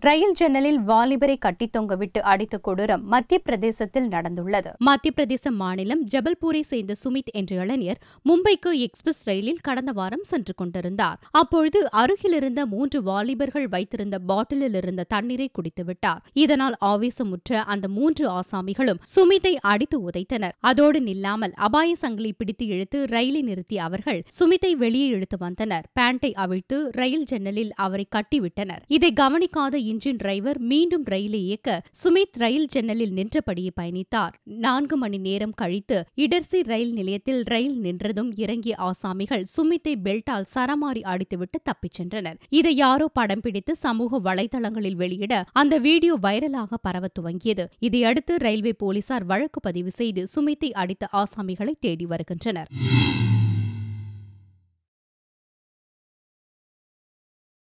ரயில் ஜன்னலில் வாலிபரை கட்டி தொங்கவிட்டு அடித்த கொடூரம் மத்திய பிரதேசத்தில் நடந்துள்ளது. மத்திய பிரதேச மாநிலம் ஜபல்பூரை சேர்ந்த சுமித் என்ற இளைஞர் மும்பைக்கு எக்ஸ்பிரஸ் ரயிலில் கடந்த வாரம் சென்று கொண்டிருந்தார். அப்பொழுது அருகில் இருந்த 3 வாலிபர்கள் வைத்திருந்த பாட்டிலில் இருந்த தண்ணீரை குடித்துவிட்டார். இதனால் ஆவேசமுற்ற அந்த 3 ஆசாமிகளும் சுமித்தை அடித்து உதைத்தனர். அதோடு நில்லாமல் அபாய சங்கிலி பிடித்து இழுத்து ரயிலை நிறுத்திய அவர்கள் சுமித்தை வெளியே இழுத்து வந்தனர். பேண்டை அவிழ்த்து ரயில் ஜன்னலில் அவரை கட்டிவிட்டனர். இதை கவனிக்காத இன்ஜின் டிரைவர் மீண்டும் ரயிலை இயக்க சுமித் ரயில் ஜன்னலில் நின்றபடியே பயணித்தார். 4 மணி நேரம் கழித்து இடர்சி ரயில் நிலையத்தில் ரயில் நின்றதும் இறங்கிய ஆசாமிகள் சுமித்தை பெல்ட்டால் சரமாரி அடித்துவிட்டு தப்பிச் சென்றனர். இதை யாரோ படம் பிடித்து சமூக வலைதளங்களில் வெளியிட அந்த வீடியோ வைரலாக பரவ துவங்கியது. இதையடுத்து ரயில்வே போலீசார் வழக்கு பதிவு செய்து சுமித்தை அடித்த ஆசாமிகளை தேடி வருகின்றனர்.